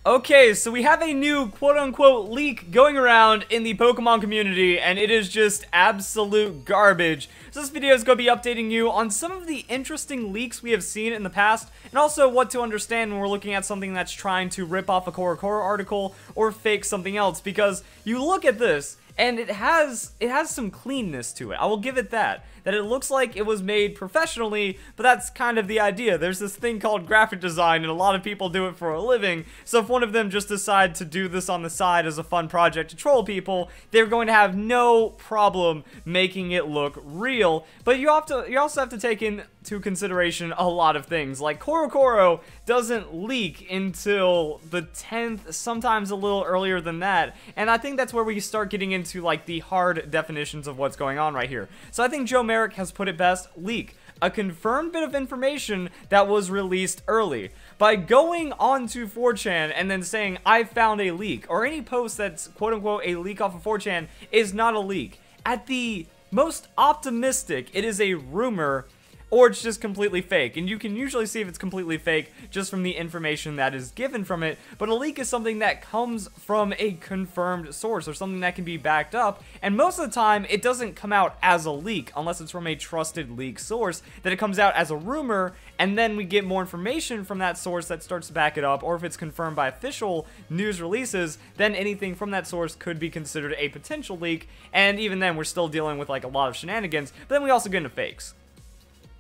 Okay, so we have a new quote-unquote leak going around in the Pokemon community, and it is just absolute garbage. So this video is going to be updating you on some of the interesting leaks we have seen in the past, and also what to understand when we're looking at something that's trying to rip off a CoroCoro article or fake something else, because you look at this, and it has some cleanness to it. I will give it that it looks like it was made professionally, but that's kind of the idea. There's this thing called graphic design, and a lot of people do it for a living, so if one of them just decide to do this on the side as a fun project to troll people, they're going to have no problem making it look real. But you also have to take into consideration a lot of things, like CoroCoro doesn't leak until the 10th, sometimes a little earlier than that, and I think that's where we start getting into like the hard definitions of what's going on right here. So I think Joe Merrick has put it best: leak, a confirmed bit of information that was released early. By going onto 4chan and then saying, I found a leak, or any post that's quote-unquote a leak off of 4chan is not a leak. At the most optimistic, it is a rumor, or it's just completely fake, and you can usually see if it's completely fake just from the information that is given from it. But a leak is something that comes from a confirmed source, or something that can be backed up, and most of the time it doesn't come out as a leak unless it's from a trusted leak source. That it comes out as a rumor, and then we get more information from that source that starts to back it up, or if it's confirmed by official news releases, then anything from that source could be considered a potential leak, and even then we're still dealing with like a lot of shenanigans. But then we also get into fakes.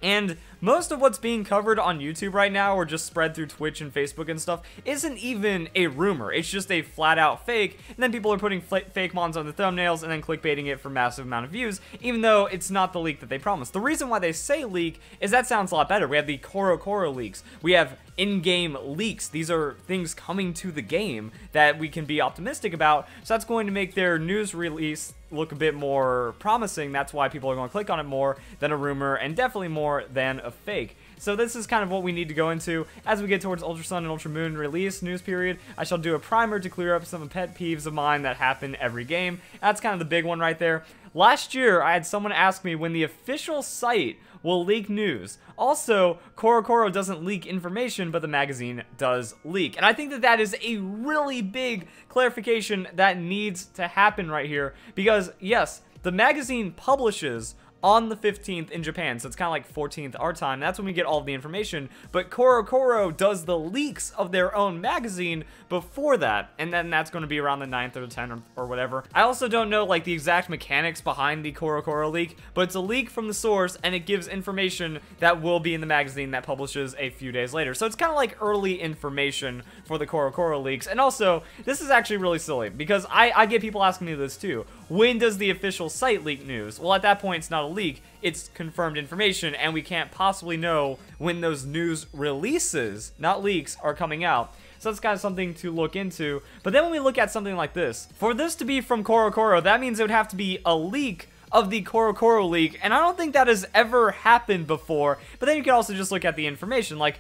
And most of what's being covered on YouTube right now, or just spread through Twitch and Facebook and stuff, isn't even a rumor. It's just a flat-out fake, and then people are putting fake mons on the thumbnails and then clickbaiting it for massive amount of views, even though it's not the leak that they promised. The reason why they say leak is that sounds a lot better. We have the CoroCoro leaks. We have in-game leaks. These are things coming to the game that we can be optimistic about, so that's going to make their news release look a bit more promising. That's why people are going to click on it more than a rumor, and definitely more than a fake. So this is kind of what we need to go into as we get towards Ultra Sun and Ultra Moon release news period. I shall do a primer to clear up some pet peeves of mine that happen every game. That's kind of the big one right there. Last year, I had someone ask me when the official site will leak news. Also, CoroCoro doesn't leak information, but the magazine does leak. And I think that that is a really big clarification that needs to happen right here, because yes, the magazine publishes on the 15th in Japan, so it's kind of like 14th our time. That's when we get all of the information, but CoroCoro does the leaks of their own magazine before that, and then that's going to be around the 9th or the 10th or whatever. I also don't know like the exact mechanics behind the CoroCoro leak, but it's a leak from the source, and it gives information that will be in the magazine that publishes a few days later. So it's kind of like early information for the CoroCoro leaks. And also, this is actually really silly, because I get people asking me this too. When does the official site leak news? Well, at that point, it's not a leak, it's confirmed information, and we can't possibly know when those news releases, not leaks, are coming out. So that's kind of something to look into. But then when we look at something like this, for this to be from CoroCoro, that means it would have to be a leak of the CoroCoro leak, and I don't think that has ever happened before. But then you can also just look at the information, like,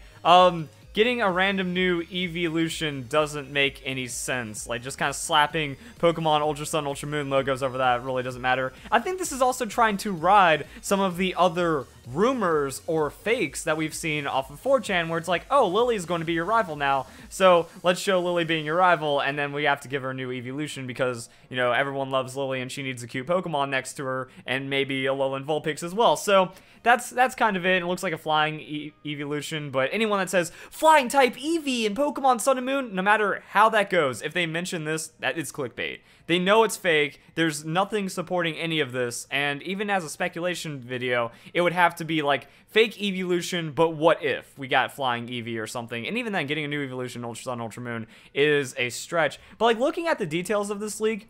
getting a random new Eeveelution doesn't make any sense. Like, just kind of slapping Pokemon Ultra Sun, Ultra Moon logos over that really doesn't matter. I think this is also trying to ride some of the other rumors or fakes that we've seen off of 4chan, where it's like, oh, Lily's going to be your rival now, so let's show Lily being your rival, and then we have to give her a new Eeveelution because, you know, everyone loves Lily and she needs a cute Pokemon next to her, and maybe a Alolan Vulpix as well. So that's kind of it. It looks like a flying Eeveelution, but anyone that says flying type Eevee in Pokemon Sun and Moon, no matter how that goes, if they mention this, that it's clickbait. They know it's fake. There's nothing supporting any of this, and even as a speculation video, it would have to be like fake Eeveelution, but what if we got flying Eevee or something? And even then, getting a new Eeveelution, Ultra Sun, Ultra Moon, is a stretch. But like, looking at the details of this leak,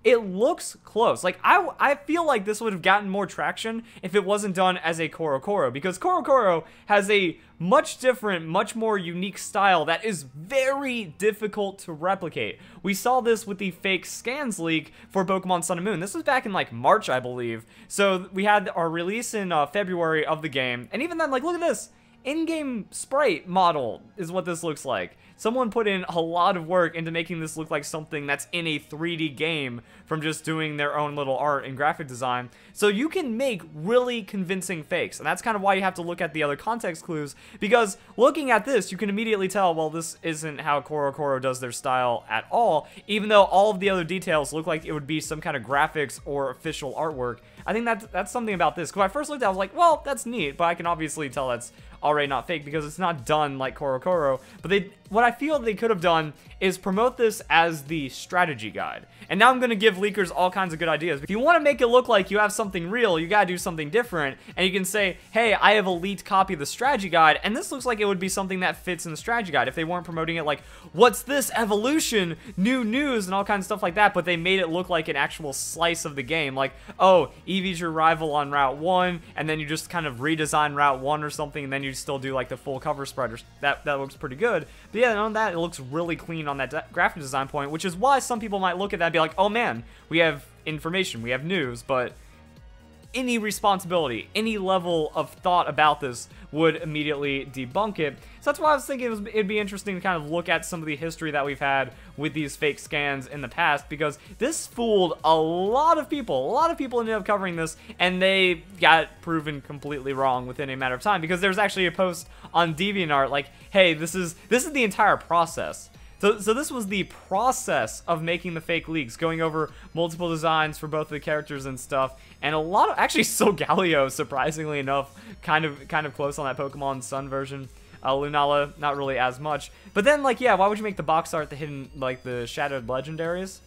it looks close. Like, I feel like this would have gotten more traction if it wasn't done as a CoroCoro, because CoroCoro has a much different, much more unique style that is very difficult to replicate. We saw this with the fake scans leak for Pokemon Sun and Moon. This was back in like March, I believe. So we had our release in February of the game, and even then, like, look at this. In-game sprite model is what this looks like. someone put in a lot of work into making this look like something that's in a 3D game from just doing their own little art and graphic design. So you can make really convincing fakes, and that's kind of why you have to look at the other context clues, because looking at this, you can immediately tell, well, this isn't how CoroCoro does their style at all, even though all of the other details look like it would be some kind of graphics or official artwork. I think that's something about this. Because when I first looked at it, I was like, well, that's neat, but I can obviously tell that's already not fake because it's not done like CoroCoro. But what I feel they could have done is promote this as the strategy guide. And now I'm going to give leakers all kinds of good ideas. If you want to make it look like you have something real, you got to do something different. And you can say, hey, I have a leaked copy of the strategy guide, and this looks like it would be something that fits in the strategy guide. If they weren't promoting it like, what's this, evolution, new news, and all kinds of stuff like that, but they made it look like an actual slice of the game. Like, oh, Eevee's your rival on Route 1, and then you just kind of redesign Route 1 or something, and then you still do like the full cover spread. That looks pretty good. But yeah, on that, it looks really clean on that graphic design point, which is why some people might look at that and be like, oh man, we have information, we have news, but any responsibility, any level of thought about this would immediately debunk it. So that's why I was thinking it'd be interesting to kind of look at some of the history that we've had with these fake scans in the past, because this fooled a lot of people. A lot of people ended up covering this, and they got proven completely wrong within a matter of time, because there's actually a post on DeviantArt like, hey, this is the entire process. So this was the process of making the fake leaks, going over multiple designs for both the characters and stuff, and a lot of, actually Solgaleo, surprisingly enough, kind of close on that Pokemon Sun version. Lunala, not really as much. But then, like, yeah, why would you make the box art the hidden, like, the shadowed legendaries?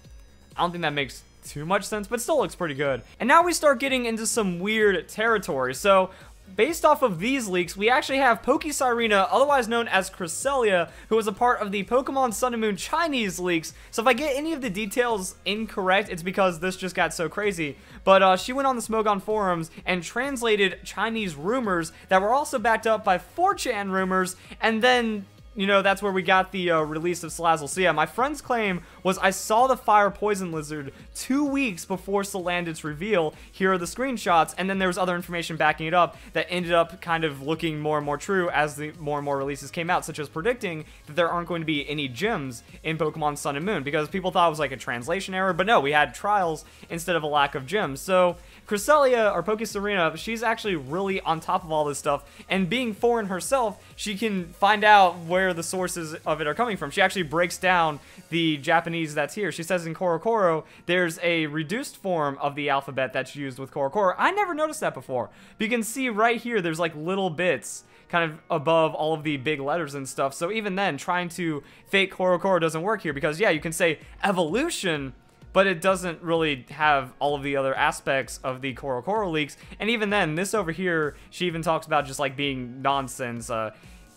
I don't think that makes too much sense, but still looks pretty good. And now we start getting into some weird territory. So based off of these leaks, we actually have Pokesirena, otherwise known as Cresselia, who was a part of the Pokemon Sun and Moon Chinese leaks. So if I get any of the details incorrect, it's because this just got so crazy. But she went on the Smogon forums and translated Chinese rumors that were also backed up by 4chan rumors, and then, you know, that's where we got the release of Salazzle. So yeah, my friend's claim was, I saw the fire poison lizard 2 weeks before Salandit's reveal. Here are the screenshots, and then there was other information backing it up that ended up kind of looking more and more true as the more and more releases came out, such as predicting that there aren't going to be any gems in Pokemon Sun and Moon, because people thought it was like a translation error, but no, we had trials instead of a lack of gems. So Cresselia, or Pokesirena, she's actually really on top of all this stuff, and being foreign herself, she can find out where the sources of it are coming from. She actually breaks down the Japanese that's here. She says in CoroCoro, there's a reduced form of the alphabet that's used with CoroCoro. I never noticed that before. But you can see right here, there's like little bits kind of above all of the big letters and stuff. So even then, trying to fake CoroCoro doesn't work here, because yeah, you can say evolution, but it doesn't really have all of the other aspects of the CoroCoro leaks. And even then, this over here, she even talks about just like being nonsense.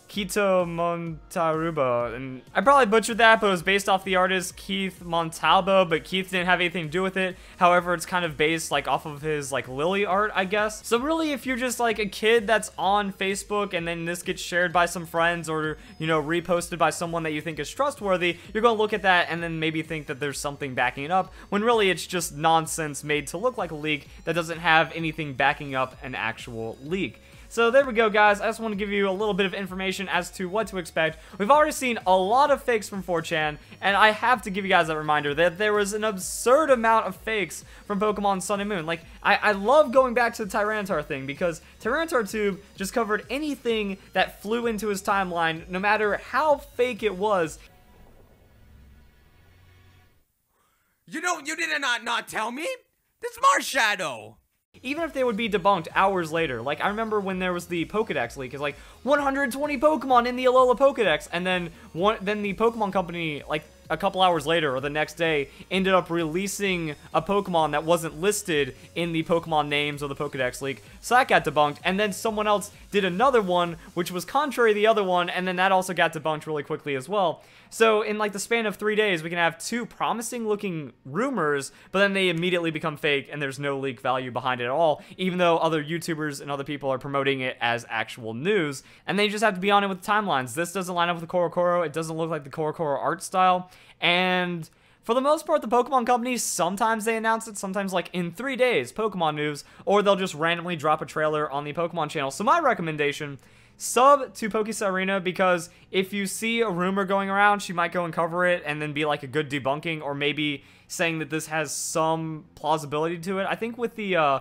Quito Montalba, and I probably butchered that, but it was based off the artist Keith Montalba, but Keith didn't have anything to do with it. However, it's kind of based like off of his like Lily art, I guess. So really, if you're just like a kid that's on Facebook and then this gets shared by some friends, or, you know, reposted by someone that you think is trustworthy, you're gonna look at that and then maybe think that there's something backing it up, when really it's just nonsense made to look like a leak that doesn't have anything backing up an actual leak. So there we go, guys. I just want to give you a little bit of information as to what to expect. We've already seen a lot of fakes from 4chan, and I have to give you guys a reminder that there was an absurd amount of fakes from Pokemon Sun and Moon. Like, I love going back to the Tyranitar thing, because Tyranitar Tube just covered anything that flew into his timeline, no matter how fake it was. You did not tell me? This Marshadow! Even if they would be debunked hours later. Like, I remember when there was the Pokedex leak, it's like 120 Pokemon in the Alola Pokedex, and then the Pokemon Company, like a couple hours later or the next day, ended up releasing a Pokemon that wasn't listed in the Pokemon names or the Pokedex leak. So that got debunked, and then someone else did another one which was contrary to the other one, and then that also got debunked really quickly as well. So in like the span of 3 days, we can have 2 promising looking rumors, but then they immediately become fake and there's no leak value behind it at all, even though other YouTubers and other people are promoting it as actual news. And they just have to be on it with timelines. This doesn't line up with the CoroCoro. It doesn't look like the CoroCoro art style. And for the most part, the Pokemon companies, sometimes they announce it, sometimes like in 3 days, Pokemon news, or they'll just randomly drop a trailer on the Pokemon channel. So my recommendation, sub to Pokesarena, because if you see a rumor going around, she might go and cover it and then be like a good debunking, or maybe saying that this has some plausibility to it. I think with the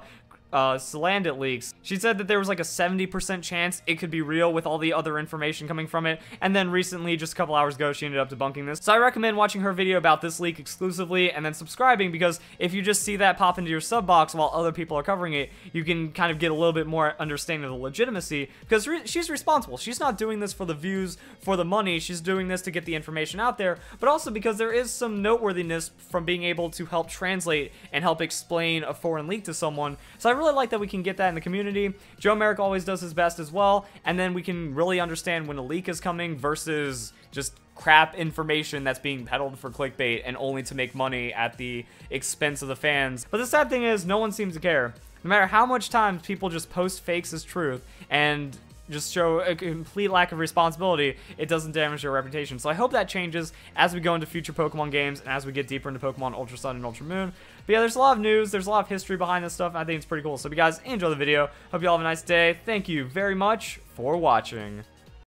Salandit leaks, she said that there was like a 70% chance it could be real with all the other information coming from it, and then recently, just a couple hours ago, she ended up debunking this. So I recommend watching her video about this leak exclusively and then subscribing, because if you just see that pop into your sub box while other people are covering it, you can kind of get a little bit more understanding of the legitimacy, because she's responsible. She's not doing this for the views, for the money. She's doing this to get the information out there, but also because there is some noteworthiness from being able to help translate and help explain a foreign leak to someone. So I really like that we can get that in the community. Joe Merrick always does his best as well, and then we can really understand when a leak is coming versus just crap information that's being peddled for clickbait and only to make money at the expense of the fans. But the sad thing is, no one seems to care. No matter how much time people just post fakes as truth and just show a complete lack of responsibility, it doesn't damage their reputation. So I hope that changes as we go into future Pokemon games and as we get deeper into Pokemon Ultra Sun and Ultra Moon. But yeah, there's a lot of news, there's a lot of history behind this stuff, and I think it's pretty cool. So if you guys enjoy the video, hope you all have a nice day. Thank you very much for watching.